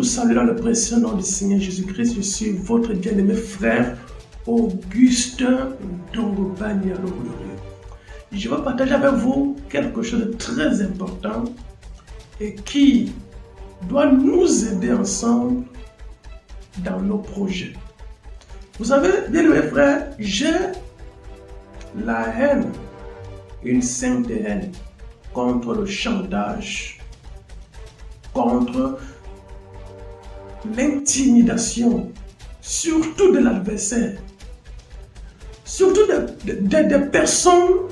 salue dans le précieux nom du Seigneur Jésus-Christ. Je suis votre bien-aimé frère Augustin Dongobani Glorieux. Je vais partager avec vous quelque chose de très important et qui doit nous aider ensemble dans nos projets. Vous savez, bien-aimés frères, j'ai la haine, une sainte haine contre le chantage, contre l'intimidation, surtout de l'adversaire, surtout des personnes,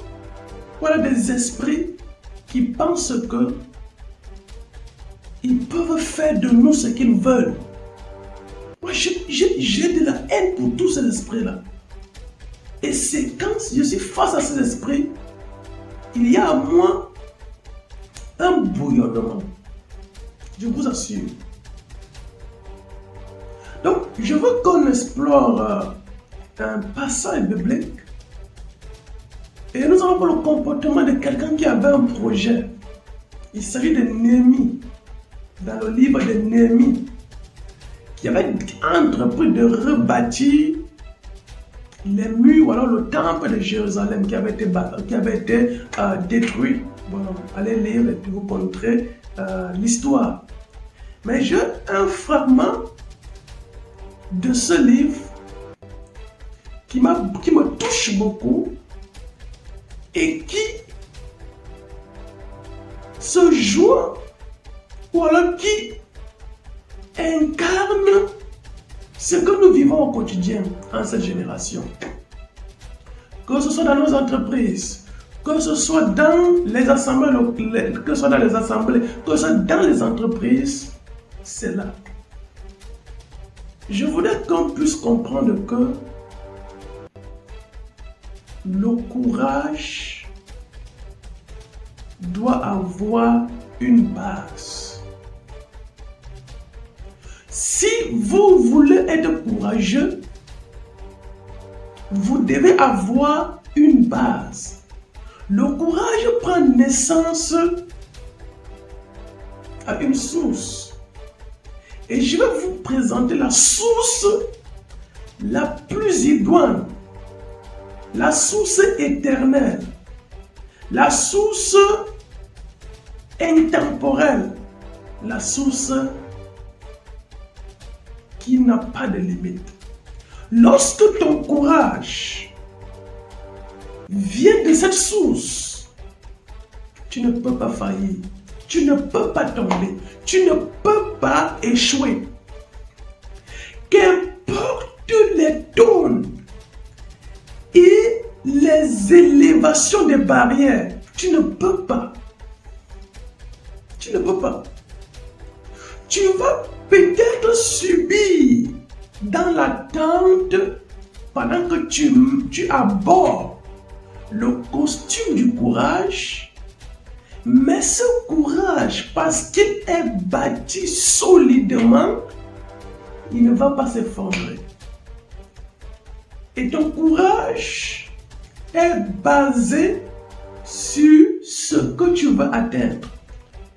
voilà, des esprits qui pensent que ils peuvent faire de nous ce qu'ils veulent. Moi, j'ai de la haine pour tous ces esprits-là. Et c'est quand je suis face à ces esprits, il y a à moi un bouillonnement. Je vous assure. Donc, je veux qu'on explore un passage biblique. Et nous allons voir le comportement de quelqu'un qui avait un projet. Il s'agit de Néhémie. Dans le livre de Néhémie, qui avait entrepris de rebâtir les murs, ou alors le temple de Jérusalem qui avait été détruit. Bon, allez lire et puis vous montrer l'histoire. Mais j'ai un fragment de ce livre qui me touche beaucoup et qui se joue ou alors qui incarne ce que nous vivons au quotidien en cette génération. Que ce soit dans nos entreprises, que ce soit dans les assemblées, que ce soit dans les entreprises, c'est là. Je voudrais qu'on puisse comprendre que le courage doit avoir une base. Si vous voulez être courageux, vous devez avoir une base. Le courage prend naissance à une source. Et je vais vous présenter la source la plus idoine, la source éternelle, la source intemporelle, la source qui n'a pas de limite. Lorsque ton courage vient de cette source, tu ne peux pas faillir, tu ne peux pas tomber, tu ne peux pas échouer. Qu'importe les tonnes et les élévations des barrières, tu ne peux pas. Tu ne peux pas. Tu vas peut-être subir dans l'attente pendant que tu abordes le costume du courage, mais ce courage, parce qu'il est bâti solidement, il ne va pas s'effondrer. Et ton courage est basé sur ce que tu veux atteindre,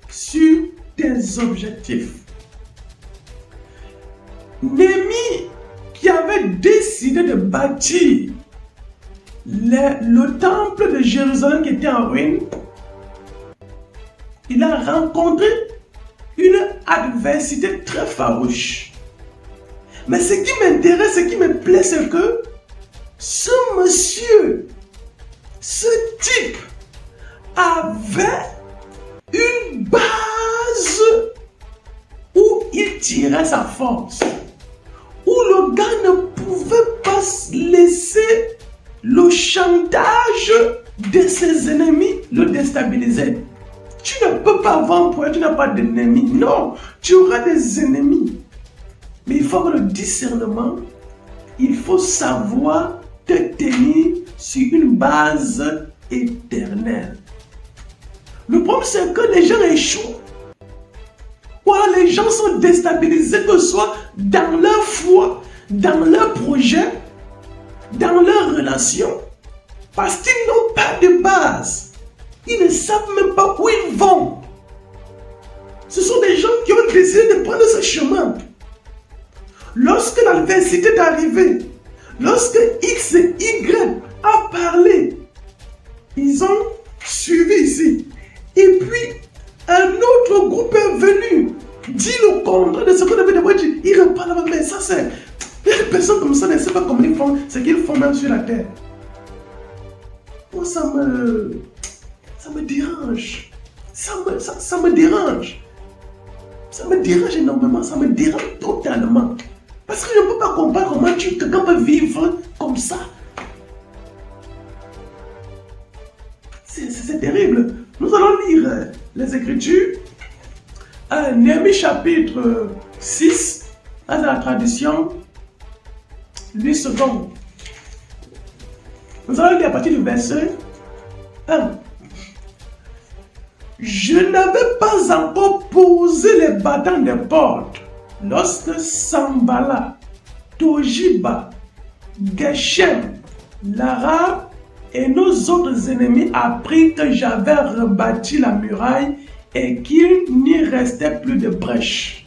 sur tes objectifs. Néhémie, qui avait décidé de bâtir le temple de Jérusalem qui était en ruine, il a rencontré une adversité très farouche. Mais ce qui m'intéresse, ce qui me plaît, c'est que ce monsieur, ce type, avait une base où il tirait sa force, où le gars ne pouvait pas laisser le chantage de ses ennemis le déstabiliser. Tu ne peux pas avoir un point, tu n'as pas d'ennemis. Non, tu auras des ennemis. Mais il faut avoir le discernement. Il faut savoir te tenir sur une base éternelle. Le problème, c'est que les gens échouent. Ou alors les gens sont déstabilisés, que ce soit dans leur foi, dans leur projet, dans leur relation, parce qu'ils n'ont pas de base. Ils ne savent même pas où ils vont. Ce sont des gens qui ont des décidé de prendre ce chemin. Lorsque l'adversité est arrivée, lorsque X et Y a parlé, ils ont suivi ici. Et puis, un autre groupe est venu, dit le contraire de ce qu'on avait d'abord dit. Il reparle, mais ça c'est... Il y a des personnes comme ça ne savent pas comment ils font, ce qu'ils font même sur la terre. Moi, ça me dérange. Ça me dérange. Ça me dérange énormément, ça me dérange totalement. Parce que je ne peux pas comprendre comment quelqu'un peut vivre comme ça. C'est terrible. Nous allons lire les Écritures. Néhémie chapitre 6, dans la tradition 8 secondes. Nous allons lire à partir du verset 1. Je n'avais pas encore posé les battants des portes lorsque Sambala, Tojiba, Geshem, l'Arabe et nos autres ennemis apprirent que j'avais rebâti la muraille et qu'il n'y restait plus de brèche.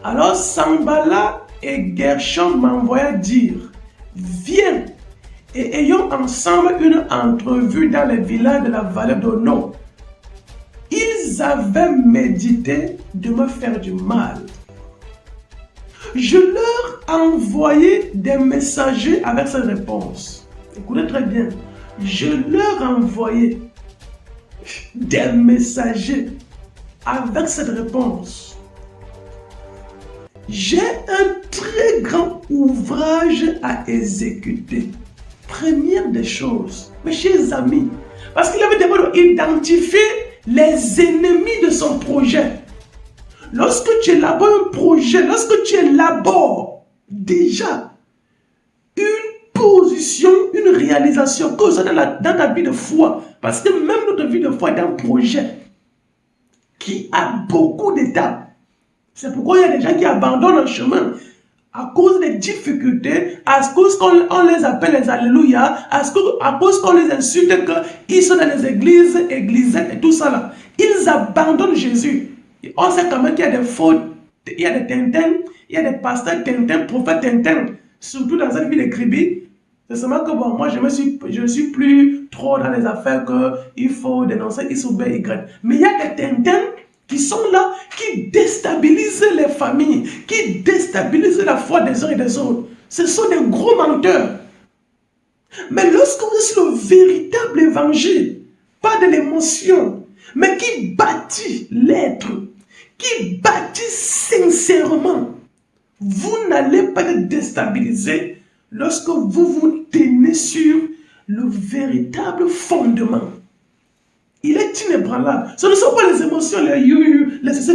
Alors Sambala et Gershom m'envoyaient dire, viens et ayons ensemble une entrevue dans les villages de la vallée d'Ono. Ils avaient médité de me faire du mal. Je leur envoyais des messagers avec cette réponse. Écoutez très bien. Je leur envoyais des messagers avec cette réponse. J'ai un très grand ouvrage à exécuter. Première des choses, mes chers amis, parce qu'il avait d'abord identifié les ennemis de son projet. Lorsque tu élabores un projet, lorsque tu élabores déjà une position, une réalisation que dans ta vie de foi, parce que même notre vie de foi est un projet qui a beaucoup d'étapes. C'est pourquoi il y a des gens qui abandonnent le chemin à cause des difficultés, à cause qu'on les appelle les alléluia, à cause qu'on les insulte qu'ils sont dans les églises et tout ça là. Ils abandonnent Jésus. Et on sait quand même qu'il y a des fautes, il y a des tintins, il y a des pasteurs tintins, prophètes tintins, surtout dans cette vie de Kribi. C'est seulement que bon, moi je ne suis plus trop dans les affaires qu'il faut dénoncer X ou B, Y. Mais il y a des tintins qui sont là, qui déstabilisent les familles, qui déstabilisent la foi des uns et des autres. Ce sont des gros menteurs. Mais lorsqu'on est sur le véritable évangile, pas de l'émotion, mais qui bâtit l'être, qui bâtit sincèrement, vous n'allez pas être déstabilisé lorsque vous vous tenez sur le véritable fondement. Il est inébranlable. Ce ne sont pas les émotions,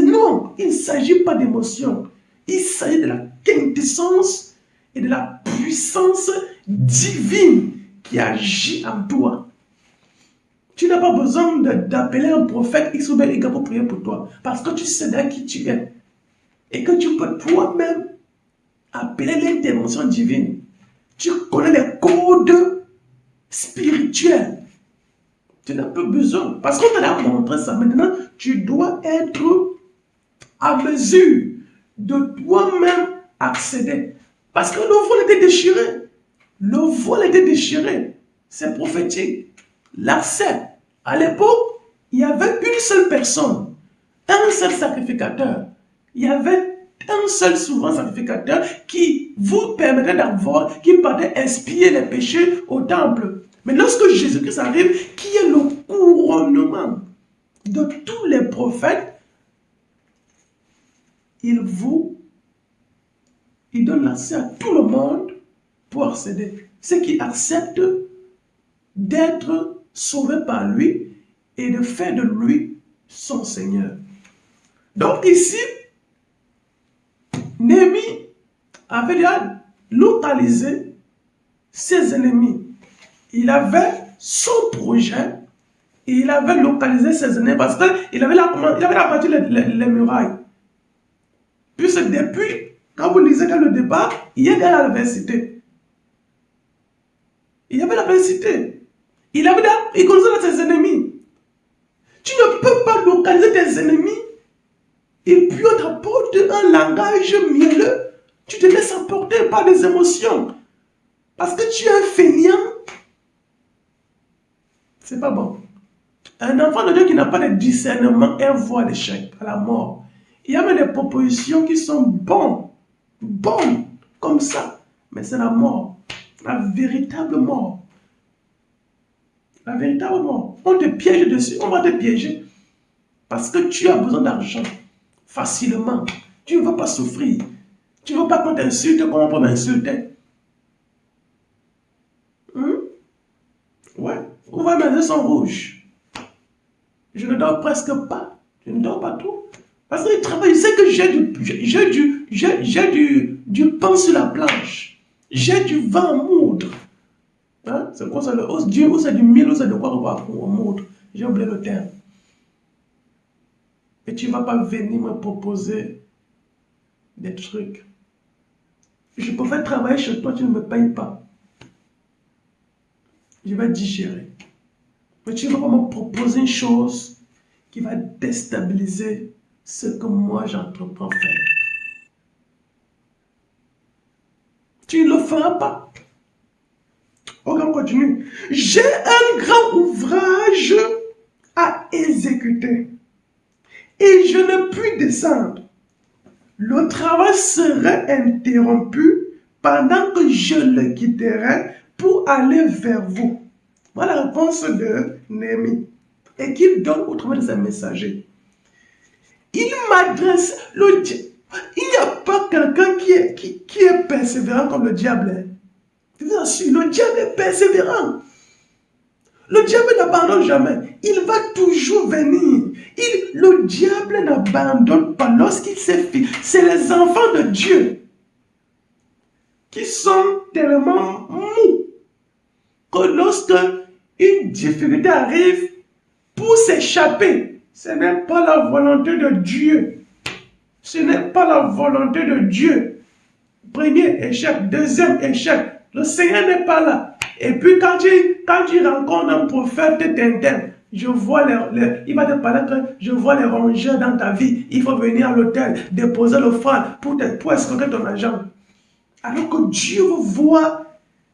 non, il ne s'agit pas d'émotions. Il s'agit de la quintessence et de la puissance divine qui agit en toi. Tu n'as pas besoin d'appeler un prophète X ou Y pour prier pour toi. Parce que tu sais dans qui tu es. Et que tu peux toi-même appeler l'intervention divine. Tu connais les codes spirituels. Tu n'as pas besoin. Parce qu'on t'a montré ça. Maintenant, tu dois être à mesure de toi-même accéder. Parce que le voile était déchiré. Le voile était déchiré. C'est prophétique. L'accès. À l'époque, il y avait une seule personne. Un seul sacrificateur. Il y avait un seul souverain sacrificateur qui vous permettait d'avoir, qui partait expier les péchés au temple. Mais lorsque Jésus-Christ arrive, qui est le couronnement de tous les prophètes, il donne l'accès à tout le monde pour accéder. Ceux qui acceptent d'être sauvés par lui et de faire de lui son Seigneur. Donc ici, Néhémie avait déjà localisé ses ennemis. Il avait son projet et il avait localisé ses ennemis parce qu'il avait abattu les murailles. Puisque depuis, quand vous lisez dans le départ, il y a de l'adversité. Il y avait l'adversité. Il connaissait ses ennemis. Tu ne peux pas localiser tes ennemis Et puis on t'apporte un langage mielleux. Tu te laisses emporter par des émotions. Parce que tu es un feignant. C'est pas bon. Un enfant de Dieu qui n'a pas de discernement, elle voit l'échec, à la mort. Il y a même des propositions qui sont bonnes, comme ça. Mais c'est la mort. La véritable mort. La véritable mort. On te piège dessus, on va te piéger. Parce que tu as besoin d'argent. Facilement. Tu ne veux pas souffrir. Tu ne veux pas qu'on t'insulte comme on peut m'insulter. Ouais. Où va mes yeux sont rouges. Je ne dors presque pas. Je ne dors pas trop. Parce que je travaille, je sais que j'ai du pain sur la planche. J'ai du vin à moudre. Hein? C'est quoi ça? Ou c'est du mil, ou c'est de quoi on va moudre. J'ai oublié le terme. Et tu ne vas pas venir me proposer des trucs. Je peux faire travailler chez toi, tu ne me payes pas. Je vais digérer. Mais tu ne vas pas me proposer une chose qui va déstabiliser ce que moi j'entreprends faire. Tu ne le feras pas. Ok, on continue. J'ai un grand ouvrage à exécuter et je ne puis descendre. Le travail serait interrompu pendant que je le quitterai pour aller vers vous. Voilà la réponse de Néhémie. Et qu'il donne au travers de ses messagers. Il m'adresse, il n'y a pas quelqu'un qui est persévérant comme le diable. Bien sûr, le diable est persévérant. Le diable n'abandonne jamais. Il va toujours venir. Le diable n'abandonne pas lorsqu'il s'effile. C'est les enfants de Dieu qui sont tellement mous que lorsque une difficulté arrive, pour s'échapper, ce n'est pas la volonté de Dieu. Ce n'est pas la volonté de Dieu. Premier échec, deuxième échec. Le Seigneur n'est pas là. Et puis quand tu rencontres un prophète Tintin, je vois il va te parler que je vois les rongeurs dans ta vie. Il faut venir à l'hôtel, déposer l'offrande pour escroquer ton argent. Alors que Dieu voit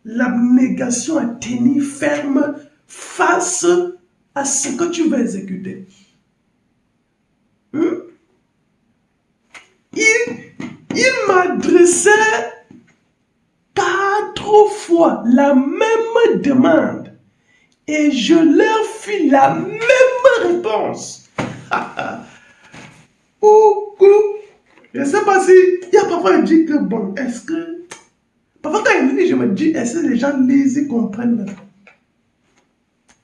l'abnégation à tenir ferme face à ce que tu veux exécuter. Il m'adressait 4 fois la même demande et je leur fis la même réponse. Je ne sais pas si il y a parfois dit que bon, est-ce que parfois quand il lit, je me dis, est-ce que les gens lisent et comprennent?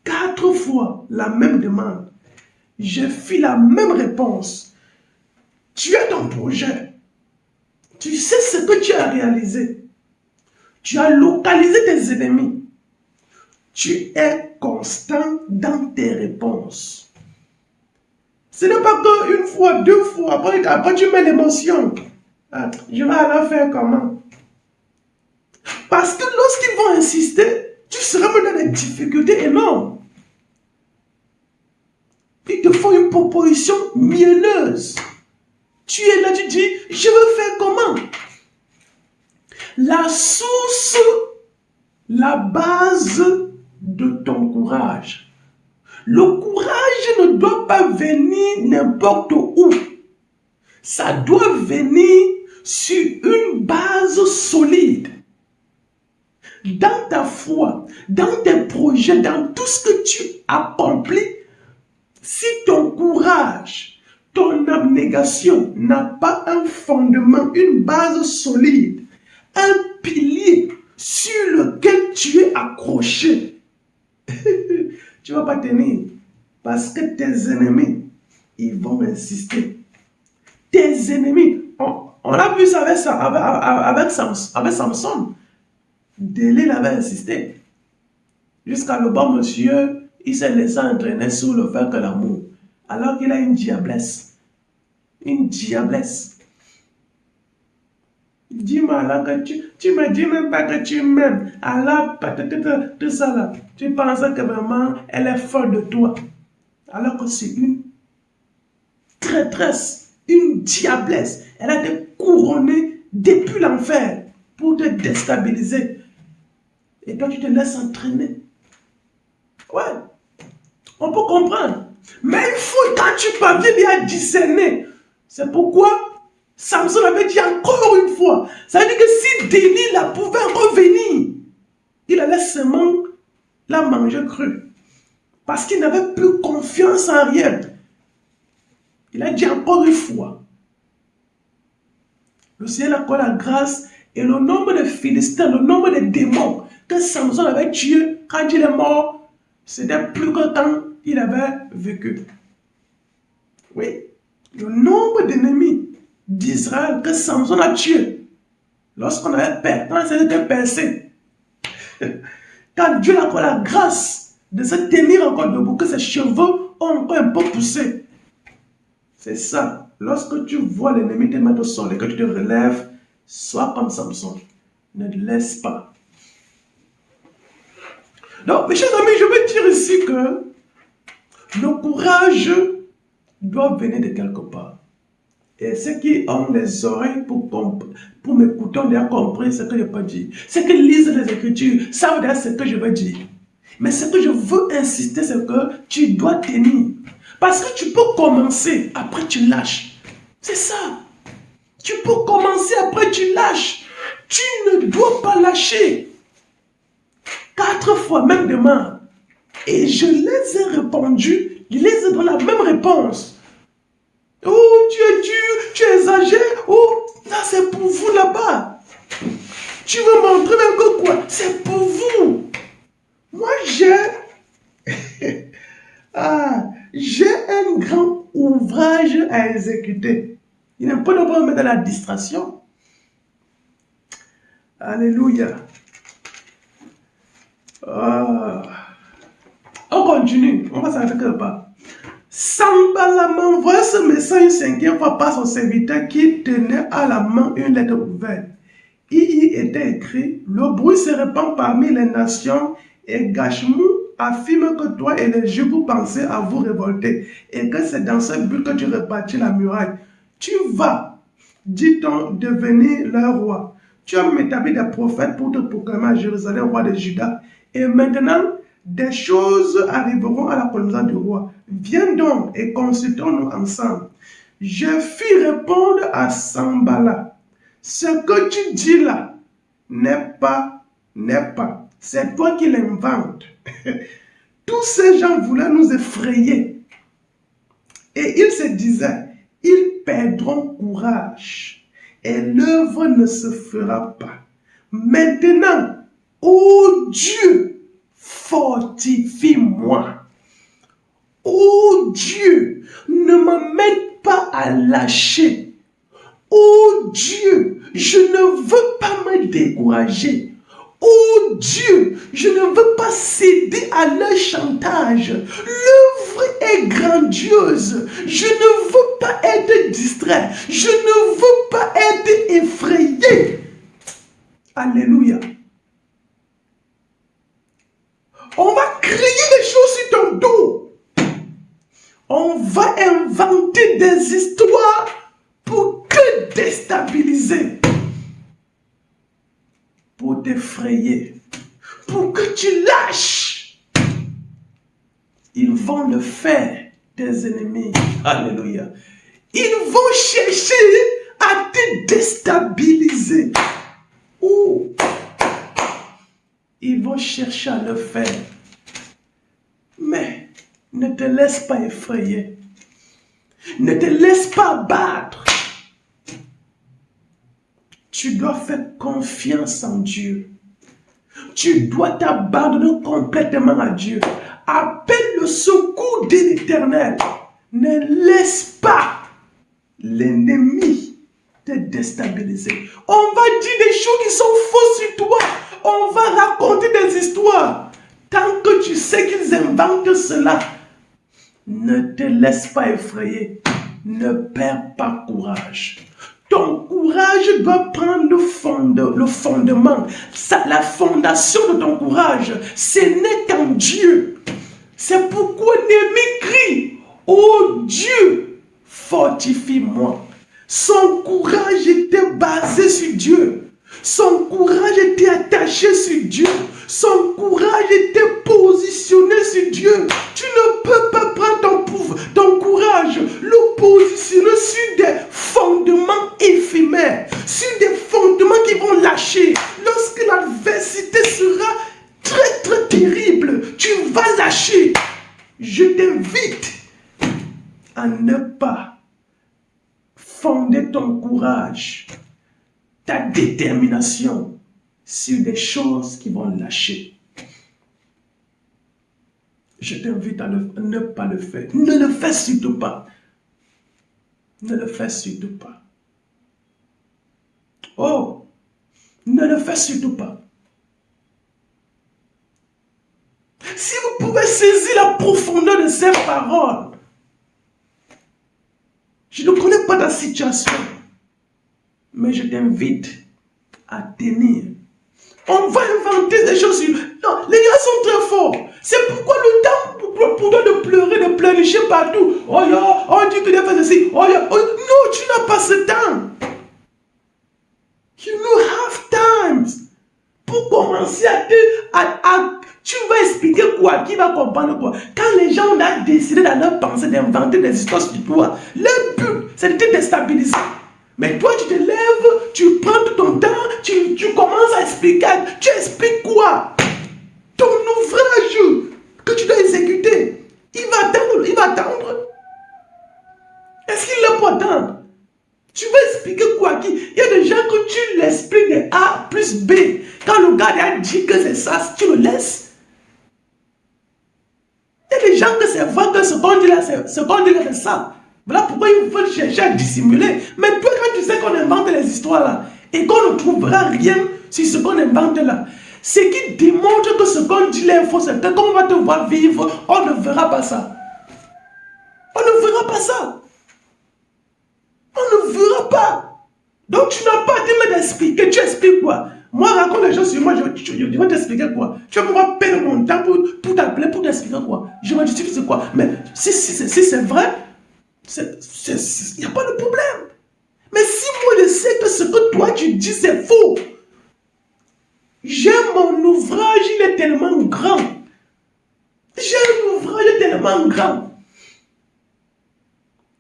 4 fois la même demande. Je fis la même réponse. Tu as ton projet. Tu sais ce que tu as réalisé. Tu as localisé tes ennemis. Tu es constant dans tes réponses. Ce n'est pas qu'une fois, 2 fois, après tu mets l'émotion. Je vais aller faire comment? Parce que lorsqu'ils vont insister, tu seras dans des difficultés énormes. Ils te font une proposition mielleuse. Tu es là, tu dis, je veux faire comment? La source, la base de ton courage. Le courage ne doit pas venir n'importe où. Ça doit venir sur une base solide. Dans ta foi, dans tes projets, dans tout ce que tu accomplis, si ton courage, ton abnégation n'a pas un fondement, une base solide, un pilier sur lequel tu es accroché, tu ne vas pas tenir. Parce que tes ennemis, ils vont insister. Tes ennemis, on a vu ça avec Samson. Délile avait insisté. Jusqu'à le bon monsieur, il s'est laissé entraîner sur le fait que l'amour. Alors qu'il a une diablesse. Une diablesse. Dis-moi alors que tu me dis même pas que tu m'aimes. Alors, tout ça là. Tu penses que vraiment elle est folle de toi. Alors que c'est une traîtresse, une diablesse. Elle a été couronnée depuis l'enfer pour te déstabiliser. Et toi, tu te laisses entraîner. Ouais, on peut comprendre. Mais il faut, quand tu parviens bien à discerner, c'est pourquoi Samson avait dit encore une fois, ça veut dire que si Delilah pouvait revenir, il allait seulement la manger crue. Parce qu'il n'avait plus confiance en rien. Il a dit encore une fois, le Seigneur a accordé la grâce et le nombre de Philistins, le nombre de démons que Samson avait tués quand il est mort, c'était plus que quand il avait vécu. Oui, le nombre d'ennemis d'Israël que Samson a tués lorsqu'on avait peur, quand ça était percé. Quand Dieu a accordé la grâce de se tenir encore debout, que ses cheveux ont encore un peu poussé. C'est ça. Lorsque tu vois l'ennemi te mettre au sol et que tu te relèves, sois comme Samson. Ne te laisse pas. Donc, mes chers amis, je veux dire ici que le courage doit venir de quelque part. Et ceux qui ont les oreilles pour m'écouter ont déjà compris ce que je peux dire. Ceux qui lisent les Écritures savent déjà ce que je veux dire. Mais ce que je veux insister, c'est que tu dois tenir. Parce que tu peux commencer, après tu lâches. C'est ça. Tu peux commencer, après tu lâches. Tu ne dois pas lâcher. 4 fois, même demain. Et je les ai répondu, je les ai donné la même réponse. Oh, tu es dur, tu exagères. Oh, là c'est pour vous là-bas. Tu veux montrer même que quoi? C'est pour vous. Moi j'ai un grand ouvrage à exécuter. Il n'est pas de me mettre dans la distraction. Alléluia. On continue. On va s'arrêter quelque part. Sanballat m'envoie ce message une 5e fois par son serviteur qui tenait à la main une lettre ouverte. Il y était écrit: le bruit se répand parmi les nations et Gashmou affirme que toi et les Juifs vous pensez à vous révolter et que c'est dans ce but que tu rebâtis la muraille. Tu vas, dit-on, devenir leur roi. Tu as établi des prophètes pour te proclamer à Jérusalem roi de Juda. Et maintenant, des choses arriveront à la connaissance du roi. Viens donc et consultons-nous ensemble. Je fis répondre à Sanballat: ce que tu dis là n'est pas. C'est toi qui l'inventes. Tous ces gens voulaient nous effrayer. Et ils se disaient: ils perdront courage et l'œuvre ne se fera pas. Maintenant, ô Dieu, fortifie-moi. Ô Dieu, ne m'amène pas à lâcher. Ô Dieu, je ne veux pas me décourager. Ô Dieu, je ne veux pas céder à leur chantage. L'œuvre est grandiose. Je ne veux pas être distrait. Je ne veux pas être effrayé. Alléluia. On va créer des choses sur ton dos. On va inventer des histoires pour te déstabiliser, pour t'effrayer, pour que tu lâches. Ils vont le faire, tes ennemis. Alléluia. Ils vont chercher à te déstabiliser. Oh. Ils vont chercher à le faire. Mais ne te laisse pas effrayer. Ne te laisse pas battre. Tu dois faire confiance en Dieu. Tu dois t'abandonner complètement à Dieu. Appelle le secours de l'Éternel. Ne laisse pas l'ennemi te déstabiliser. On va dire des choses qui sont fausses sur toi. On va raconter des histoires. Tant que tu sais qu'ils inventent cela, ne te laisse pas effrayer. Ne perds pas courage. Ton courage doit prendre le fondement. La fondation de ton courage, ce n'est qu'en Dieu. C'est pourquoi Néhémie crie: ô Dieu, fortifie-moi. Son courage était basé sur Dieu. Son courage était attaché sur Dieu. Son courage était positionné sur Dieu. Tu ne peux pas prendre ton courage, le positionner sur des fondements éphémères, sur des fondements qui vont lâcher. Lorsque l'adversité sera très très terrible, tu vas lâcher. Je t'invite à ne pas fonder ton courage, ta détermination sur des choses qui vont lâcher. Je t'invite à ne pas le faire. Ne le fais surtout pas. Ne le fais surtout pas. Oh, ne le fais surtout pas. Si vous pouvez saisir la profondeur de ces paroles, je ne connais pas ta situation, mais je t'invite à tenir. On va inventer des choses. Non, les gars sont très forts. C'est pourquoi le temps pour toi de pleurer, de pleurnicher partout. Oh yeah, on dit que tu as fait ceci. Oh yeah, oh, non, tu n'as pas ce temps. You don't have time. Pour commencer tu vas expliquer quoi? Qui va comprendre quoi? Quand les gens ont décidé dans leur pensée d'inventer des histoires sur toi, leur but, c'est de te déstabiliser. Mais toi, tu te lèves, tu prends ton temps, tu commences à expliquer. Tu expliques quoi? Ton ouvrage que tu dois exécuter. Il va attendre. Est-ce qu'il ne peut attendre? Tu vas expliquer quoi? Il y a des gens que tu l'expliques de A plus B. Quand le gars a dit que c'est ça, tu le laisses. Il y a des gens que c'est vrai que ce qu'on dit là, c'est ça. Voilà pourquoi il faut chercher à dissimuler. Mais toi, quand tu sais qu'on invente les histoires là, et qu'on ne trouvera rien sur ce qu'on invente là, ce qui démontre que ce qu'on dit là est faux, c'est que quand on va te voir vivre, on ne verra pas ça. On ne verra pas ça. On ne verra pas. Donc tu n'as pas à te m'expliquer. Tu expliques quoi? Moi, raconte les choses sur moi, je vais t'expliquer quoi? Tu vas pouvoir perdre mon temps pour t'appeler, pour t'expliquer quoi? Je vais te dire c'est quoi? Mais si c'est vrai, il n'y a pas de problème. Mais si moi je sais que ce que toi tu dis c'est faux, j'aime mon ouvrage, il est tellement grand. J'ai un ouvrage tellement grand.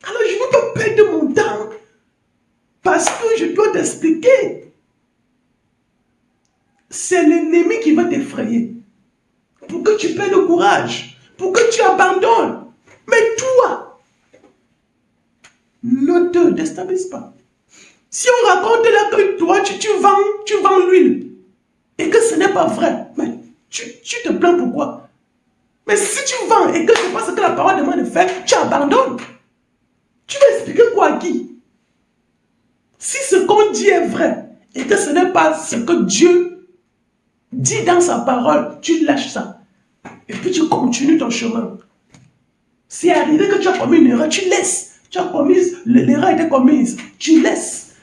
Alors je ne veux pas perdre mon temps parce que je dois t'expliquer. C'est l'ennemi qui va t'effrayer. Pour que tu perdes le courage. Pour que tu abandonnes. Mais toi, ne te déstabilise pas. Si on raconte là que toi, tu vends l'huile. Et que ce n'est pas vrai. Mais tu te plains pourquoi? Mais si tu vends et que c'est pas ce que la parole demande de faire, tu abandonnes. Tu vas expliquer quoi à qui? Si ce qu'on dit est vrai et que ce n'est pas ce que Dieu dit dans sa parole, tu lâches ça. Et puis tu continues ton chemin. C'est arrivé que tu as commis une erreur, tu laisses. Tu as commis, l'erreur a été commise, tu laisses.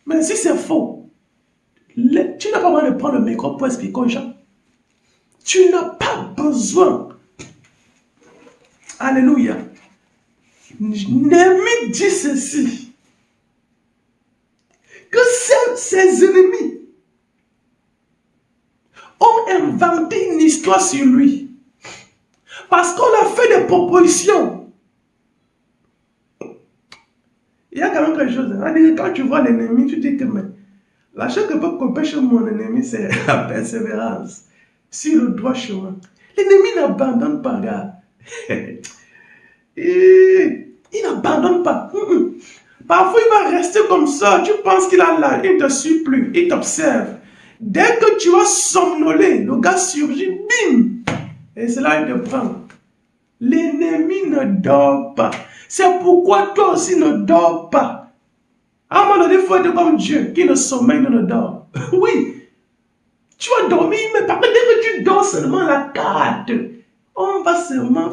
Mais si c'est faux, tu n'as pas besoin de prendre le micro pour expliquer aux gens. Tu n'as pas besoin. Alléluia. Néhémie dit ceci. Que ses ennemis ont inventé une histoire sur lui. Parce qu'on a fait des propositions. Il y a quand même quelque chose. Quand tu vois l'ennemi, tu dis que mais, la chose que peut empêcher mon ennemi, c'est la persévérance sur le droit chemin. L'ennemi n'abandonne pas, gars. Il n'abandonne pas. Parfois, il va rester comme ça. Tu penses qu'il a là, il ne te suit plus, il t'observe. Dès que tu vas somnoler, le gars surgit, bim! Et c'est là qu'il te prend. L'ennemi ne dort pas. C'est pourquoi toi aussi ne dors pas. À un moment donné, il faut être comme Dieu, qui ne sommeille, ne dort. Oui. Tu vas dormir, mais par contre, dès que tu dors seulement la carte, on va seulement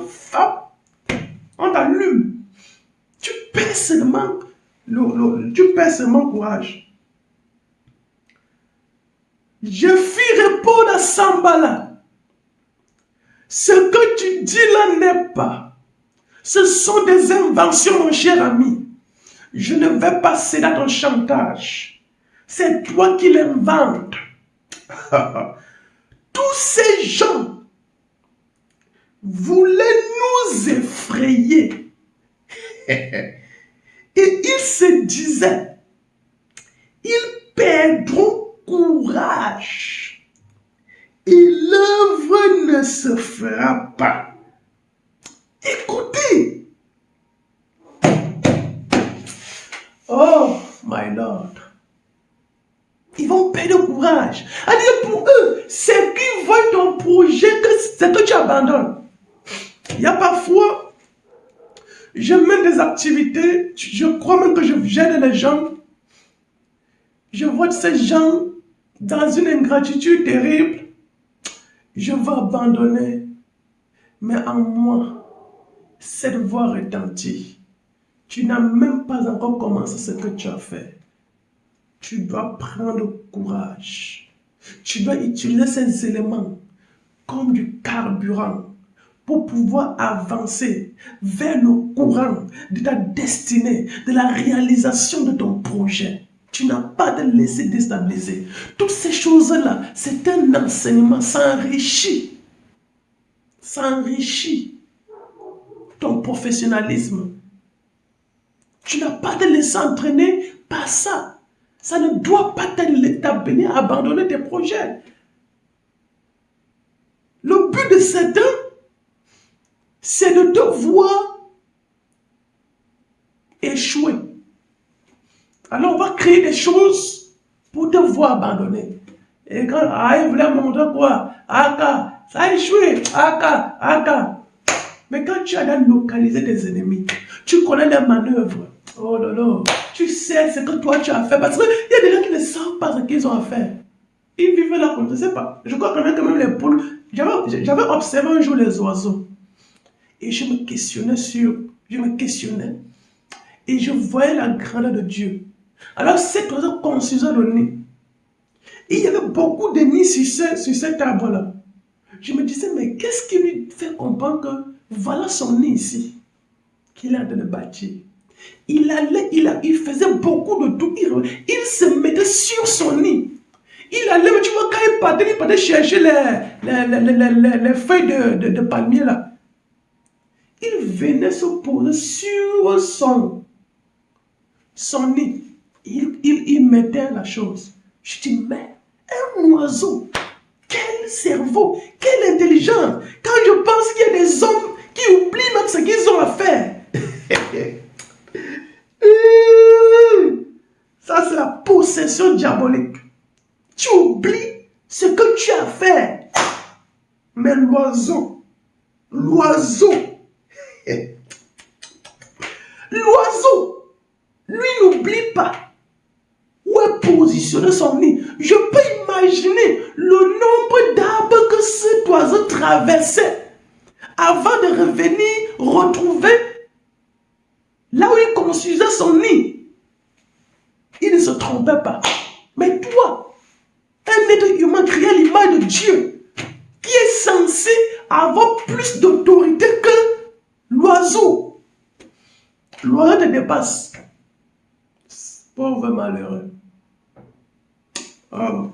on t'allume. Tu perds seulement courage. Je fis répondre à Sambala. Ce que tu dis là n'est pas. Ce sont des inventions, mon cher ami. Je ne vais pas céder à ton chantage. C'est toi qui l'inventes. Tous ces gens voulaient nous effrayer. Et ils se disaient, ils perdront courage. Et l'œuvre ne se fera pas. Écoutez. Oh, my Lord. Ils vont perdre courage. C'est-à-dire pour eux, c'est qu'ils voient ton projet, c'est que tu abandonnes. Il y a parfois, je mène des activités, je crois même que je gêne les gens. Je vois ces gens dans une ingratitude terrible. Je vais abandonner. Mais en moi, cette voix retentit. Tu n'as même pas encore commencé ce que tu as fait. Tu dois prendre courage. Tu dois utiliser ces éléments comme du carburant pour pouvoir avancer vers le courant de ta destinée, de la réalisation de ton projet. Tu n'as pas de laisser déstabiliser. Toutes ces choses-là, c'est un enseignement, ça enrichit. Ça enrichit ton professionnalisme. Tu n'as pas de laisser entraîner par ça. Ça ne doit pas t'amener à abandonner tes projets. Le but de Satan, c'est de te voir échouer. Alors on va créer des choses pour te voir abandonner. Et quand il voulait montrer quoi? Aka, ça a échoué. Aka. Mais quand tu as localisé tes ennemis, tu connais les manœuvres. Oh là là, tu sais ce que toi tu as fait. Parce qu'il y a des gens qui ne savent pas ce qu'ils ont à faire. Ils vivent là comme je ne sais pas. Je crois quand même les poules. J'avais observé un jour les oiseaux. Et je me questionnais. Et je voyais la grandeur de Dieu. Alors cet oiseau construisait le nid. Et il y avait beaucoup de nids sur cet arbre-là. Je me disais, mais qu'est-ce qui lui fait comprendre que voilà son nid ici, qu'il est en train de bâtir. Il faisait beaucoup de tout. Il se mettait sur son nid. Il allait, mais tu vois, quand il partait chercher les feuilles de palmier là. Il venait se poser sur son nid. Il mettait la chose. Je dis, mais un oiseau, quel cerveau, quelle intelligence. Quand je pense qu'il y a des hommes qui oublient même ce qu'ils ont à faire. Ça, c'est la possession diabolique. Tu oublies ce que tu as fait. Mais l'oiseau, lui n'oublie pas où est positionné son nid. Je peux imaginer le nombre d'arbres que cet oiseau traversait avant de revenir retrouver là où il construisait son nid. Il ne se trompait pas. Mais toi, un être humain créé à l'image de Dieu, qui est censé avoir plus d'autorité que l'oiseau. L'oiseau te dépasse. Pauvre malheureux. Oh.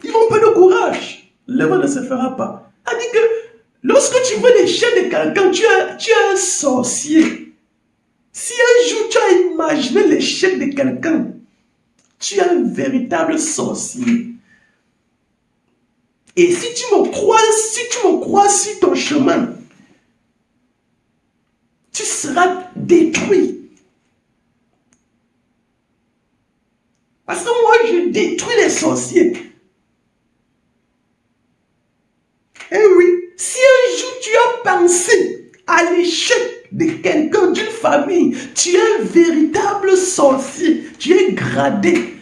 Ils vont perdre courage. L'œuvre ne se fera pas. Elle dit que lorsque tu veux l'échec de quelqu'un, tu es un sorcier. Si un jour tu as imaginé l'échec de quelqu'un, tu es un véritable sorcier. Et si tu me crois sur ton chemin, tu seras détruit. Parce que moi, je détruis les sorciers. Eh oui, si un jour tu as pensé à l'échec de quelqu'un, d'une famille, tu es un véritable sorcier. Tu es gradé.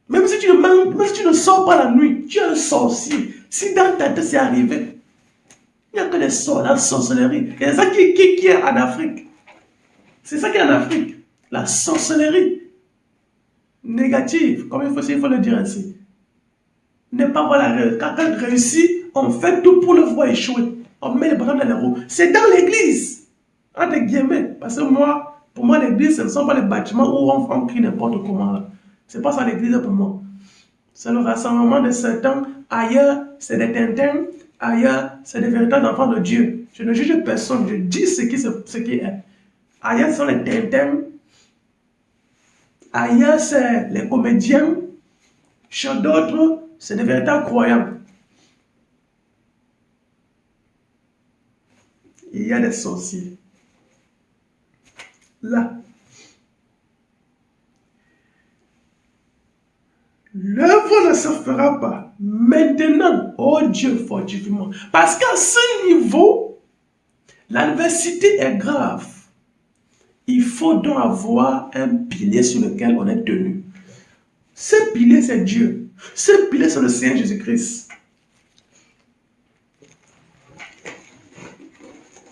Même si tu ne sors pas la nuit, tu es un sorcier. Si dans ta tête c'est arrivé, il n'y a que la sorcellerie. Et c'est ça qui est en Afrique. C'est ça qui est en Afrique. La sorcellerie. Négative, comme il faut le dire ainsi. Ne pas voir la réussite. Quand elle réussit, on fait tout pour le voir échouer. On met les bâtons dans les roues. C'est dans l'église. Entre guillemets. Parce que moi, pour moi, l'église, ce ne sont pas les bâtiments où on crie n'importe comment. Ce n'est pas ça l'église pour moi. C'est le rassemblement de certains. Ailleurs, c'est des tintins. Ailleurs, c'est des véritables enfants de Dieu. Je ne juge personne. Je dis ce qui est. Ailleurs, ce sont les tintins. Ailleurs, c'est les comédiens. Chez d'autres, c'est des véritables croyants. Il y a des sorciers. Là. L'œuvre ne se fera pas maintenant, oh Dieu, fortifie-moi. Parce qu'à ce niveau, l'adversité est grave. Il faut donc avoir un pilier sur lequel on est tenu. Ce pilier, c'est Dieu. Ce pilier, c'est le Seigneur Jésus-Christ.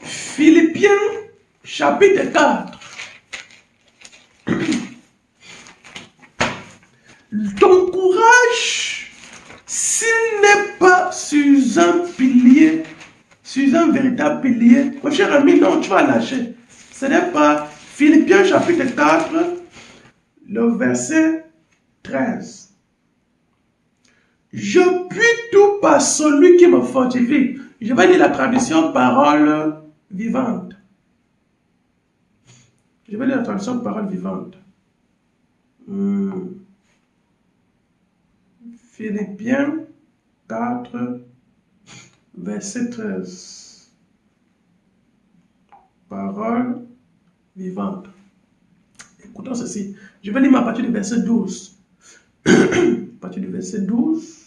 Philippiens, chapitre 4. Ton courage, s'il n'est pas sur un pilier, sur un véritable pilier, mon cher ami, non, tu vas lâcher. Ce n'est pas Philippiens chapitre 4, le verset 13. Je puis tout par celui qui me fortifie. Je vais lire la traduction parole vivante. Je vais lire la traduction parole vivante. Philippiens 4, verset 13. Parole vivante. Écoutons ceci. Je vais lire à partir du verset 12. À partir du verset 12.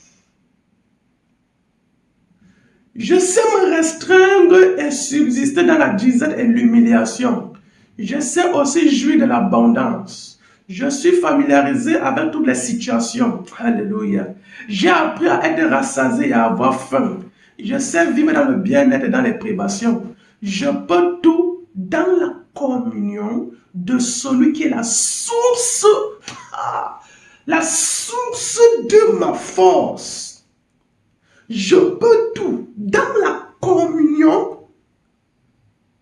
Je sais me restreindre et subsister dans la disette et l'humiliation. Je sais aussi jouir de l'abondance. Je suis familiarisé avec toutes les situations. Alléluia. J'ai appris à être rassasié et à avoir faim. Je sais vivre dans le bien-être et dans les privations. Je peux tout dans la communion de celui qui est la source de ma force. Je peux tout dans la communion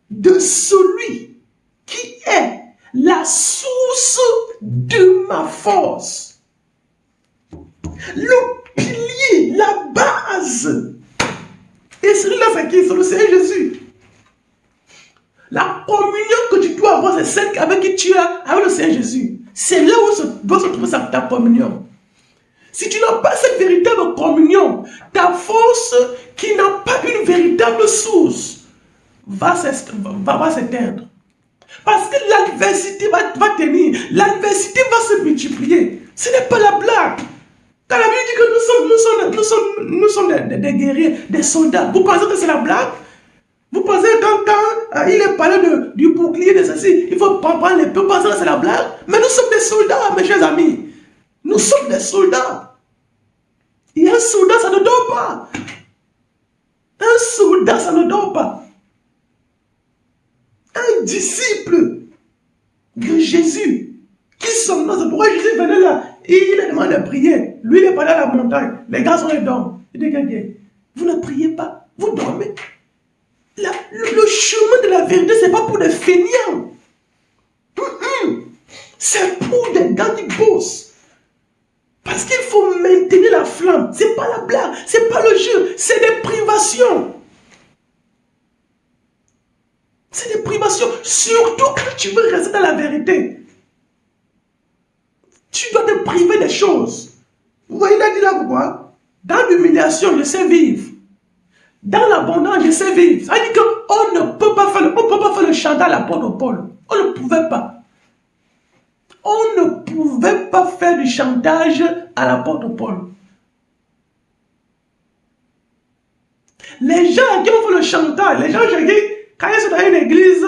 de celui qui est la source de ma force. Le pilier, la base. Et celui-là, c'est qui? C'est le Seigneur Jésus. La communion que tu dois avoir, c'est celle avec qui tu as avec le Seigneur Jésus. C'est là où doit se trouver ta communion. Si tu n'as pas cette véritable communion, ta force qui n'a pas une véritable source va s'éteindre. Parce que l'adversité va tenir, l'adversité va se multiplier. Ce n'est pas la blague. Quand la Bible dit que nous sommes des guerriers, des soldats, vous pensez que c'est la blague? Vous pensez que quand il est parlé du bouclier de ceci, il faut prendre l'épée, vous pensez que c'est la blague? Mais nous sommes des soldats, mes chers amis. Nous sommes des soldats. Et un soldat, ça ne dort pas. Un soldat, ça ne dort pas. Un disciple de Jésus, qui sommes nous? Pourquoi Jésus venait là? Et il a demandé de prier. Lui, il est parti à la montagne. Les gars sont les dorment. Il dit, vous ne priez pas, vous dormez. Le chemin de la vérité, ce n'est pas pour des feignants. C'est pour des gars qui bossent. Parce qu'il faut maintenir la flamme. Ce n'est pas la blague, ce n'est pas le jeu, c'est des privations. C'est des privations. Surtout quand tu veux rester dans la vérité. Tu dois te priver des choses. Vous voyez, il a dit là pourquoi? Dans l'humiliation, je sais vivre. Dans l'abondance, je sais vivre. Ça veut dire qu'on ne peut pas faire le chantage à l'apôtre Paul. On ne pouvait pas. On ne pouvait pas faire du chantage à l'apôtre Paul. Les gens qui ont fait le chantage, les gens qui, quand ils sont dans une église,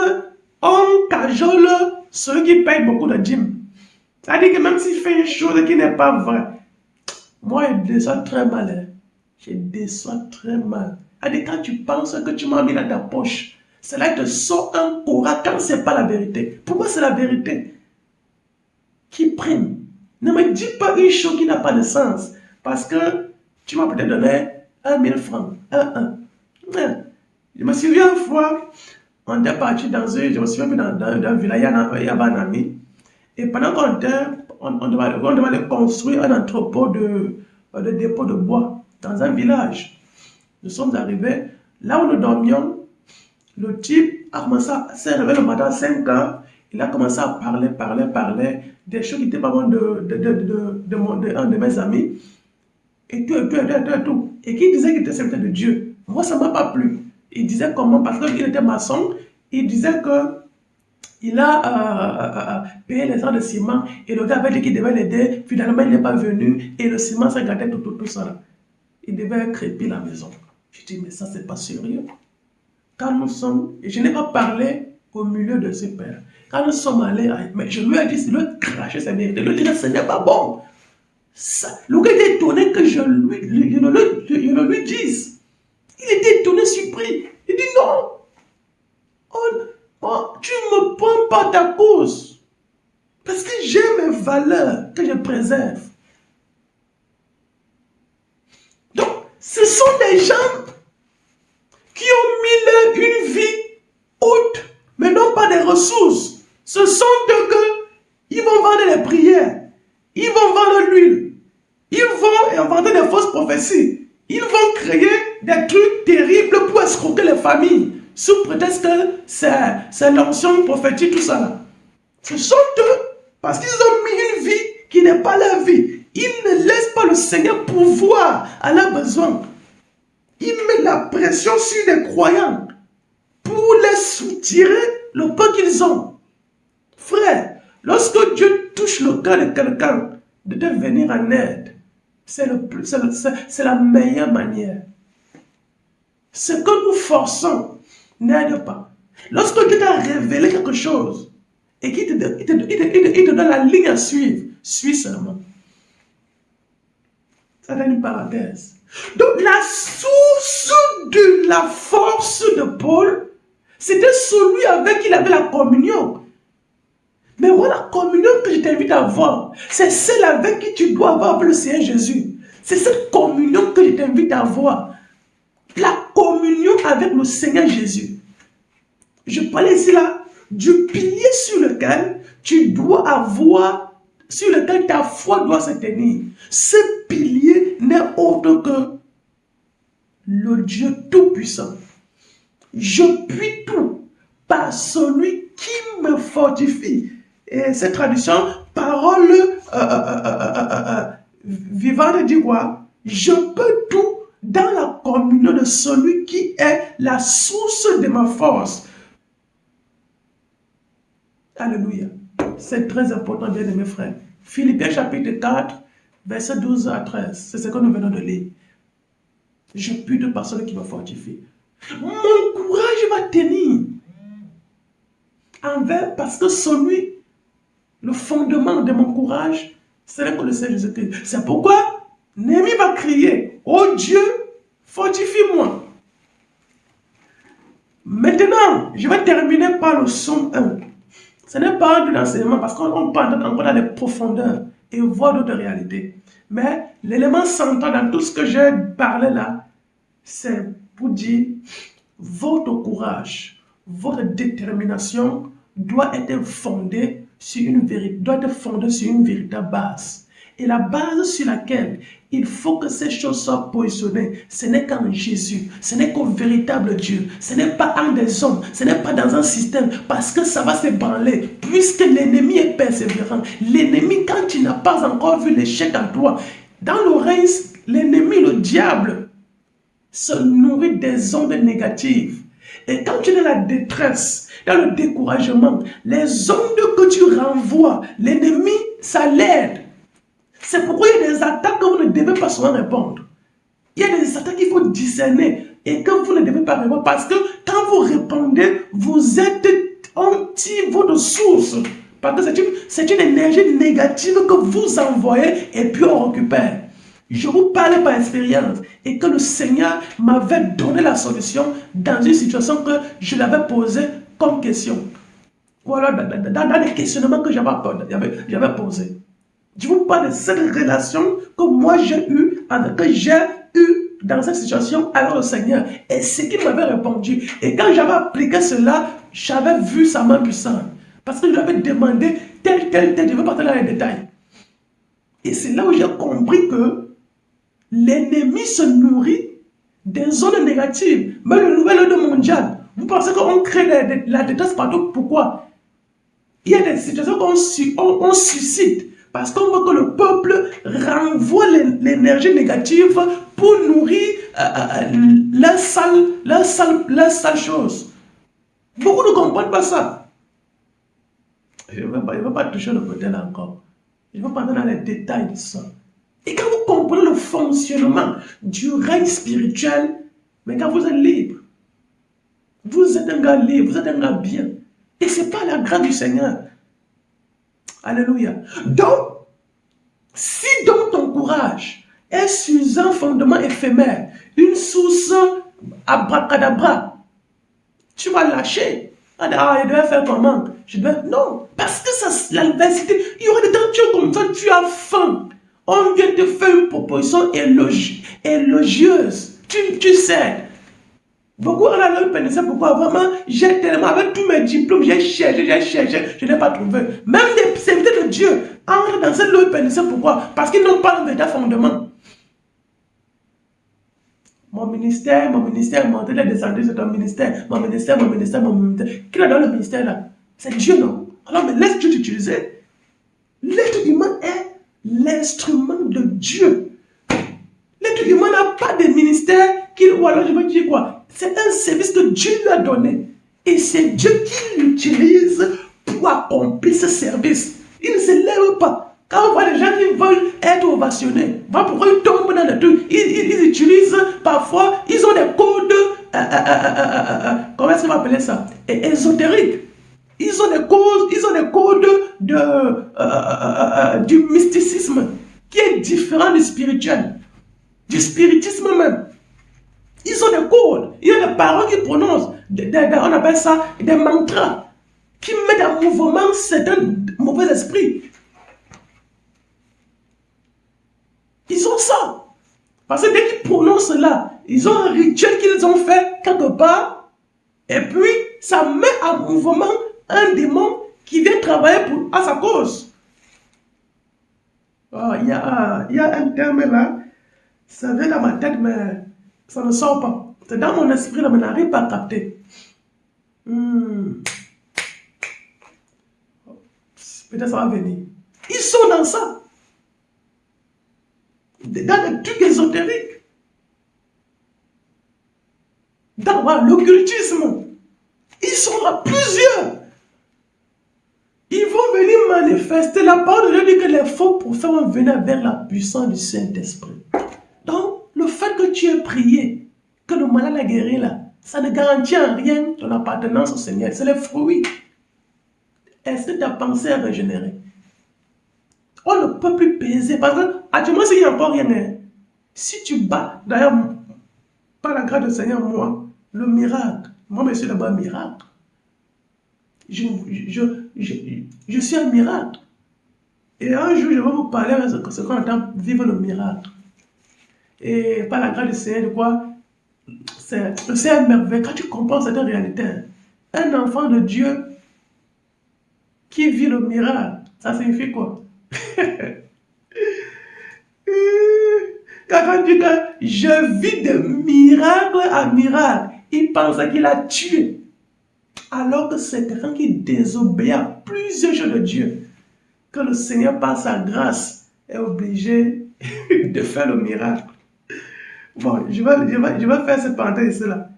on cajole ceux qui payent beaucoup de dîmes. C'est-à-dire que même s'il fait une chose qui n'est pas vraie, moi je déçois très mal. Hein. Je déçois très mal. C'est-à-dire quand tu penses que tu m'as mis dans ta poche, c'est là que te sort un courage quand ce n'est pas la vérité. Pour moi, c'est la vérité qui prime. Ne me dis pas une chose qui n'a pas de sens. Parce que tu m'as peut-être donné 1 000 francs. Je me souviens une fois, on était parti je me souviens dans un village, il y avait un ami. Et pendant qu'on était, on devait aller construire un entrepôt de dépôt de bois dans un village. Nous sommes arrivés, là où nous dormions, le type a commencé à se réveiller le matin à 5 heures. Il a commencé à parler des choses qui étaient pas bonnes de un de mes amis. Et tout. Et qui disait qu'il était serviteur de Dieu. Moi, ça ne m'a pas plu. Il disait comment, parce qu'il était maçon, il disait que il a payé les heures de ciment et le gars avait dit qu'il devait l'aider. Finalement, il n'est pas venu et le ciment s'est gâté tout ça. Là. Il devait crêper la maison. Je dis, mais ça, c'est pas sérieux. Quand nous sommes, et je n'ai pas parlé au milieu de ce père. Quand nous sommes allés, mais je lui ai dit, il lui cracher sa vérité. Il lui dit, ce n'est pas bon. Ça, le gars était étonné que je ne lui dise. Il était étonné, surpris. Il dit non. Tu ne me prends pas ta cause. Parce que j'ai mes valeurs que je préserve. Donc, ce sont des gens qui ont mis une vie haute, mais non pas des ressources. Ce sont eux qui vont vendre les prières. Ils vont vendre l'huile. Ils vont inventer des fausses prophéties. Ils vont créer des trucs terribles pour escroquer les familles. Sous prétexte que c'est l'ancien prophétique, tout ça. Là. Ce sont eux, parce qu'ils ont mis une vie qui n'est pas leur vie. Ils ne laissent pas le Seigneur pouvoir à leurs besoins. Ils mettent la pression sur les croyants pour les soutirer le peu qu'ils ont. Frère, lorsque Dieu touche le cœur de quelqu'un de te venir en aide, c'est la meilleure manière. Ce que nous forçons n'aide pas. Lorsque Dieu t'a révélé quelque chose et qu'il te donne la ligne à suivre, suis seulement. Ça donne une parenthèse. Donc la source de la force de Paul, c'était celui avec qui il avait la communion. Mais moi, la communion que je t'invite à avoir, c'est celle avec qui tu dois avoir avec le Seigneur Jésus. C'est cette communion que je t'invite à avoir. La communion avec le Seigneur Jésus. Je parle ici là du pilier sur lequel tu dois avoir, sur lequel ta foi doit se tenir. Ce pilier n'est autre que le Dieu Tout-Puissant. Je puis tout par celui qui me fortifie. Et cette traduction, parole vivante dit quoi? Je peux tout dans la communion de celui qui est la source de ma force. Alléluia. C'est très important, bien aimés frères. Philippiens chapitre 4, verset 12 à 13. C'est ce que nous venons de lire. Je puis tout par celui qui me fortifie. Mon courage va tenir. Parce que celui, le fondement de mon courage, c'est que le Seigneur Jésus-Christ. C'est pourquoi Néhémie va crier, oh Dieu, fortifie-moi. Maintenant, je vais terminer par le psaume 1. Ce n'est pas un enseignement parce qu'on parle encore dans les profondeurs et voir d'autres réalités. Mais l'élément central dans tout ce que j'ai parlé là, c'est pour dire votre courage, votre détermination doit être fondée sur une véritable base. Et la base sur laquelle il faut que ces choses soient positionnées, ce n'est qu'en Jésus, ce n'est qu'au véritable Dieu, ce n'est pas en des hommes, ce n'est pas dans un système, parce que ça va s'ébranler, puisque l'ennemi est persévérant. L'ennemi, quand il n'a pas encore vu l'échec en toi, dans le règne, l'ennemi, le diable, se nourrit des ondes négatives. Et quand tu es dans la détresse, dans le découragement, les ondes que tu renvoies, l'ennemi, ça l'aide. C'est pourquoi il y a des attaques que vous ne devez pas souvent répondre. Il y a des attaques qu'il faut discerner et que vous ne devez pas répondre parce que quand vous répondez, vous êtes anti votre source. Parce que c'est une énergie négative que vous envoyez et puis on récupère. Je vous parle par expérience et que le Seigneur m'avait donné la solution dans une situation que je l'avais posée comme question. Voilà, dans les questionnements que j'avais posés. Je vous parle de cette relation que moi j'ai eue, que j'ai eu dans cette situation alors le Seigneur. Et ce qu'il m'avait répondu. Et quand j'avais appliqué cela, j'avais vu sa main puissante. Parce que je lui avais demandé tel, je ne veux pas te dans les détails. Et c'est là où j'ai compris que l'ennemi se nourrit des zones négatives. Mais le nouvel ordre mondial, vous pensez qu'on crée la détresse partout? Pourquoi? Il y a des situations qu'on suscite parce qu'on veut que le peuple renvoie l'énergie négative pour nourrir la sale chose. Beaucoup ne comprennent pas ça. Je ne veux pas toucher le côté là encore. Je ne veux pas entrer dans les détails de ça. Et quand vous comprenez le fonctionnement du règne spirituel, mais quand vous êtes libre, vous êtes un gars libre, vous êtes un gars bien. Et ce n'est pas la grâce du Seigneur. Alléluia. Donc, si dans ton courage est sur un fondement éphémère, une source abracadabra, tu vas lâcher. Ah, je devais faire comment? Non, parce que ça, l'adversité, il y aura des temps comme ça, tu as faim. On vient te faire une proposition élogieuse. Tu sais. Beaucoup en allant penser pourquoi vraiment j'ai tellement, avec tous mes diplômes, j'ai cherché, je n'ai pas trouvé. Même des serviteurs de Dieu entrent dans cette loi penser pourquoi? Parce qu'ils n'ont pas un véritable fondement. Mon ministère, mon tel est descendu sur ton ministère, mon ministère. Qui est dans le ministère là? C'est Dieu, non? Alors, mais laisse Dieu t'utiliser. L'être humain est l'instrument de Dieu. L'être humain n'a pas de ministère ou alors je veux dire quoi? C'est un service que Dieu lui a donné. Et c'est Dieu qui l'utilise pour accomplir ce service. Il ne se lève pas. Quand on voit les gens qui veulent être ovationnés, voilà pourquoi ils tombent dans le truc. Ils utilisent parfois, ils ont des codes, comment est-ce qu'on va appeler ça? Ésotériques. Ils ont des codes du mysticisme qui est différent du spirituel. Du spiritisme même. Ils ont des codes, il y a des paroles qu'ils prononcent, on appelle ça des mantras, qui mettent en mouvement certains mauvais esprits. Ils ont ça. Parce que dès qu'ils prononcent cela, ils ont un rituel qu'ils ont fait quelque part, et puis ça met en mouvement un démon qui vient travailler à sa cause. Oh, il y a un terme là, ça vient dans ma tête, mais ça ne sort pas. C'est dans mon esprit, là, mais je n'arrive pas à capter. Peut-être ça va venir. Ils sont dans ça. Dans les trucs ésotériques. Dans l'occultisme. Ils sont là plusieurs. Ils vont venir manifester. La parole de Dieu dit que les faux prophètes vont venir vers la puissance du Saint-Esprit. Donc, le fait que tu aies prié, que le malade a guéri là, ça ne garantit en rien ton appartenance au Seigneur. C'est le fruit. Est-ce que ta pensée est régénérée? On ne peut plus peser. Parce que, actuellement, il n'y a encore rien. Hein. Si tu bats, d'ailleurs, par la grâce du Seigneur, moi, le miracle, moi, je suis d'abord un miracle. Je suis un miracle. Et un jour, je vais vous parler de ce qu'on entend vivre le miracle. Et par la grâce du Seigneur, de quoi? C'est un merveille. Quand tu comprends cette réalité, un enfant de Dieu qui vit le miracle, ça signifie quoi? Quand on dit que je vis de miracle à miracle, il pense qu'il a tué. Alors que c'est quelqu'un qui désobéit à plusieurs choses de Dieu. Que le Seigneur, par sa grâce, est obligé de faire le miracle. Bon, je vais faire cette parenthèse-là.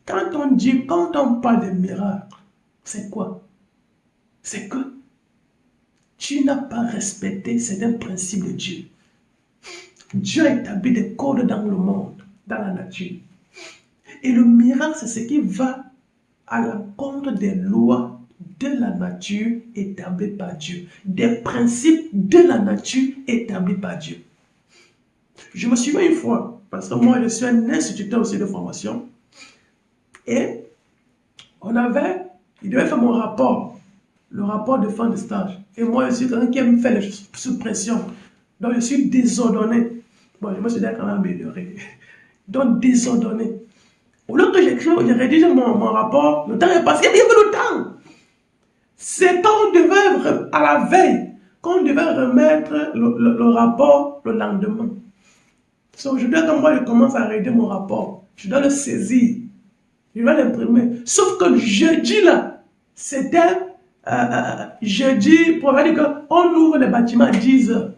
Quand on parle de miracle, c'est quoi? C'est que tu n'as pas respecté certains principes de Dieu. Dieu a établi des codes dans le monde, dans la nature. Et le miracle, c'est ce qui va à l'encontre des lois de la nature établies par Dieu. Des principes de la nature établis par Dieu. Je me souviens une fois, parce que moi je suis un instituteur aussi de formation, et il devait faire mon rapport, le rapport de fin de stage. Et moi je suis quelqu'un qui aime faire les choses sous pression. Donc je suis désordonné. Bon, je me suis dit quand même amélioré. donc désordonné. Au lieu que j'écris, je rédige mon rapport, le temps est passé, il y avait le temps. C'est quand on devait, à la veille, qu'on devait remettre le rapport le lendemain. So, je dois, quand moi je commence à rédiger mon rapport, je dois le saisir, je dois l'imprimer. Sauf que le jeudi là, c'était jeudi, pour dire qu'on ouvre les bâtiments à 10 heures.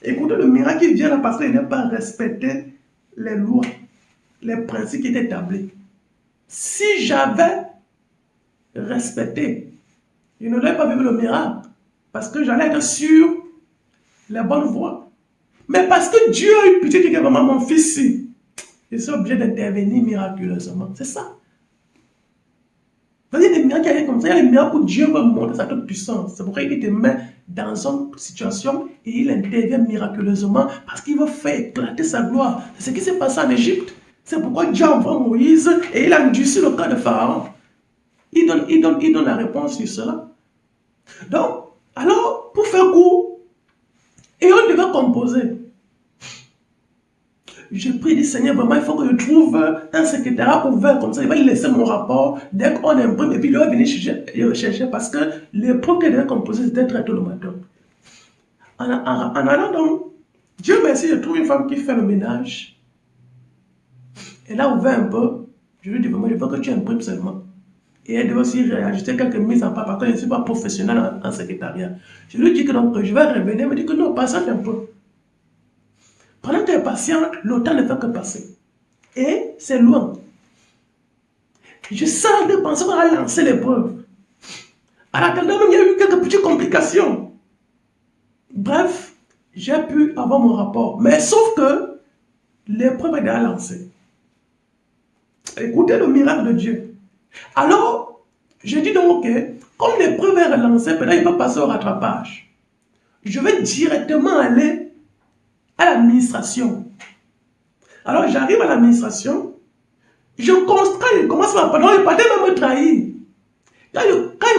Écoutez, le miracle qui vient là parce qu'il n'a pas respecté les lois, les principes qui étaient établis. Si j'avais respecté, je n'aurais pas vu le miracle parce que j'allais être sur la bonne voie. Mais parce que Dieu a eu pitié que vraiment mon fils, je suis obligé d'intervenir miraculeusement. C'est ça. Il y a des miracles qui arrivent comme ça, il y a des miracles où Dieu veut montrer sa toute puissance. C'est pourquoi il te met dans une situation et il intervient miraculeusement parce qu'il veut faire éclater sa gloire. C'est ce qui s'est passé en Égypte. C'est pourquoi Dieu envoie Moïse et il a endurci le cas de Pharaon. Il donne la réponse sur cela. Donc, alors, pour faire court, et on devait composer. J'ai pris du Seigneur, vraiment, il faut que je trouve un secrétariat ouvert comme ça. Il va laisser mon rapport dès qu'on imprime et puis il va venir chercher parce que l'épreuve qu'elle devait composer, c'était très tôt le matin. En allant donc, Dieu merci, je trouve une femme qui fait le ménage. Elle a ouvert un peu. Je lui dis vraiment, je veux que tu imprimes seulement. Et elle devait aussi réajuster quelques mises en pas parce que je ne suis pas professionnel en secrétariat. Je lui dis que donc je vais revenir, elle me dit que non, patiente un peu. Pendant que tu es patiente, le temps ne fait que passer. Et c'est loin. Je sens de penser qu'on a lancé l'épreuve. En attendant, il y a eu quelques petites complications. Bref, j'ai pu avoir mon rapport. Mais sauf que l'épreuve est déjà lancée. Écoutez le miracle de Dieu. Alors, je dis donc, ok, comme l'épreuve est relancée, peut-être il va passer au rattrapage. Je vais directement aller à l'administration. Alors, j'arrive à l'administration, je constate, il commence à parler, il parlait même me trahir. Quand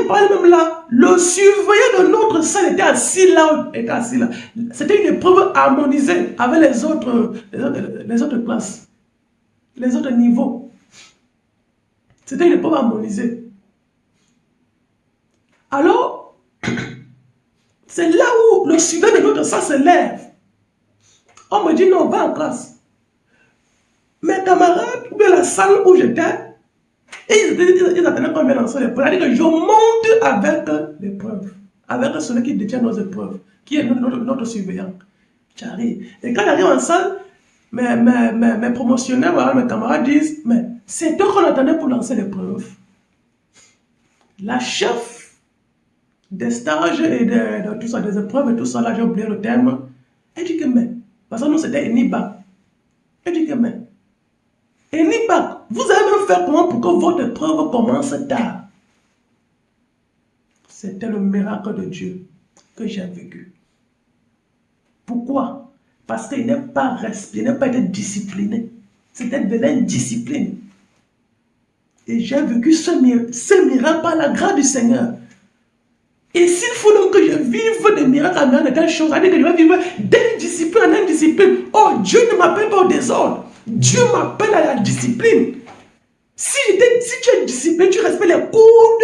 il parlait même là, le surveillant de notre salle était assis là. C'était une épreuve harmonisée avec les autres classes, les autres niveaux. C'était une épreuve harmonisée. Alors, c'est là où le surveillant de notre salle se lève. On me dit non, va en classe. Mes camarades, ou bien la salle où j'étais, ils attendaient qu'on vienne lancer l'épreuve. C'est-à-dire que je monte avec l'épreuve, avec celui qui détient nos épreuves, qui est notre surveillant. J'arrive. Et quand j'arrive en salle, mes promotionnaires, voilà, mes camarades disent, mais c'est eux qu'on attendait pour lancer l'épreuve. La chef des stages et de tout ça, des épreuves et tout ça, là j'ai oublié le terme, elle dit que mais, parce que nous c'était Eniba. Elle dit que mais, Eniba, vous allez même faire comment pour que votre épreuve commence tard? C'était le miracle de Dieu que j'ai vécu. Pourquoi? Parce qu'il n'est pas respecté, il n'a pas été discipliné. C'était de l'indiscipline. Et j'ai vécu ce miracle par la grâce du Seigneur. Et s'il faut donc que je vive des miracles en de telles choses, c'est-à-dire que je vais vivre d'indiscipline en indiscipline. Oh, Dieu ne m'appelle pas au désordre. Dieu m'appelle à la discipline. Si tu es discipliné, tu respectes les cours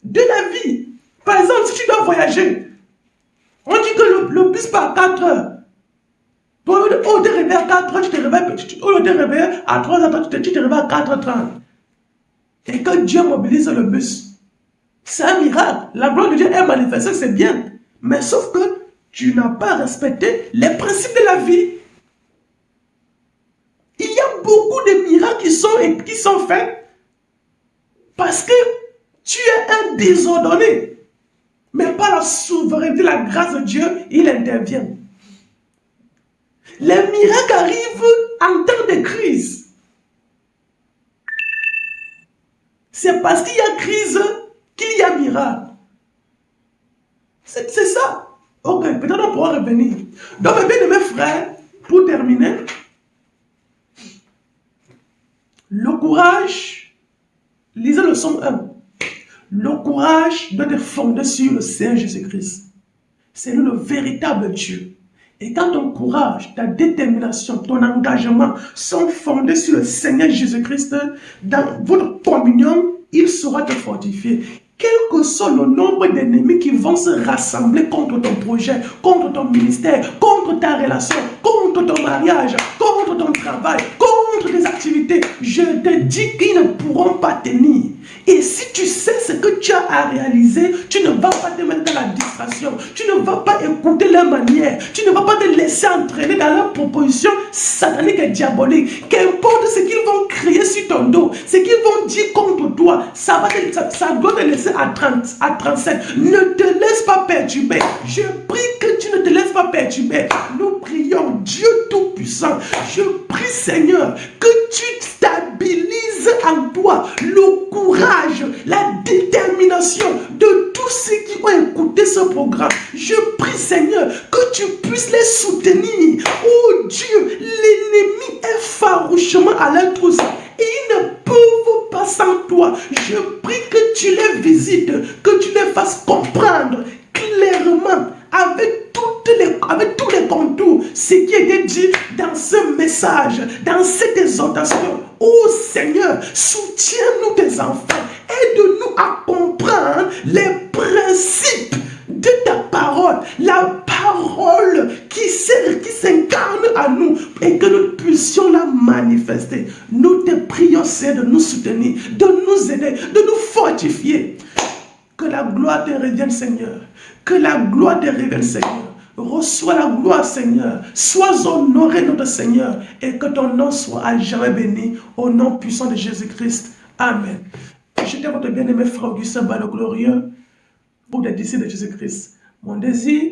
de la vie. Par exemple, si tu dois voyager, on dit que le bus part à 4 heures. Toi, au lieu de te réveiller à 4 heures, tu te réveilles, au lieu de te réveiller à 3 heures, tu te réveilles à 4h30. Et que Dieu mobilise le bus. C'est un miracle. La gloire de Dieu est manifestée, c'est bien. Mais sauf que tu n'as pas respecté les principes de la vie. Il y a beaucoup de miracles qui sont faits parce que tu es un désordonné. Mais par la souveraineté, la grâce de Dieu, il intervient. Les miracles arrivent en temps de crise. C'est parce qu'il y a crise qu'il y a miracle. C'est ça. Ok, peut-être on pourra revenir. Donc, mes bien-aimés frères, pour terminer, le courage, lisez le psaume 1. Le courage doit être fondé sur le Seigneur Jésus-Christ. C'est lui le véritable Dieu. Et quand ton courage, ta détermination, ton engagement sont fondés sur le Seigneur Jésus-Christ, dans votre communion, il saura te fortifier. Quel que soit le nombre d'ennemis qui vont se rassembler contre ton projet, contre ton ministère, contre ta relation, contre ton mariage, contre ton travail, contre tes activités, je te dis qu'ils ne pourront pas tenir. Et si tu sais ce que tu as à réaliser, tu ne vas pas te mettre dans la distraction, tu ne vas pas écouter leur manière, tu ne vas pas te laisser entraîner dans leurs propositions sataniques et diaboliques. Qu'importe ce qu'ils vont créer sur ton dos, ce qu'ils vont dire contre toi, ça doit te laisser à 37. Ne te laisse pas perturber. Je prie que tu ne te laisses pas perturber. Nous prions Dieu Tout-Puissant. Je prie Seigneur que tu stabilises en toi le courage, la détermination de tous ceux qui ont écouté ce programme. Je prie Seigneur que tu puisses les soutenir. Oh Dieu, l'ennemi est farouchement à leur trousse et ils ne peuvent pas sans toi. Je prie que tu les visites, que tu les fasses comprendre clairement avec tous les contours ce qui était dit dans ce message, dans cette exhortation. Oh Seigneur, soutiens-nous tes enfants, aide-nous à comprendre les principes de ta parole, la parole qui s'incarne à nous et que nous puissions la manifester. Nous te prions, Seigneur, de nous soutenir, de nous aider, de nous fortifier. Que la gloire te revienne, Seigneur. Que la gloire te revienne, Seigneur. Reçois la gloire, Seigneur. Sois honoré, notre Seigneur, et que ton nom soit à jamais béni, au nom puissant de Jésus-Christ. Amen. J'étais votre bien-aimé frère Augustin Balo Glorieux, pour des disciples de Jésus-Christ. Mon désir,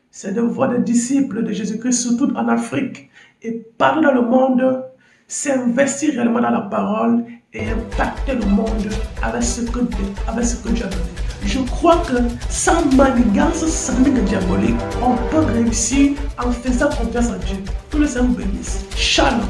c'est de voir des disciples de Jésus-Christ, surtout en Afrique, et partout dans le monde, s'investir réellement dans la parole et impacter le monde avec ce que Dieu a donné. Je crois que sans manigance satanique et diabolique, on peut réussir en faisant confiance à Dieu. Tout le Seigneur vous bénisse. Shalom.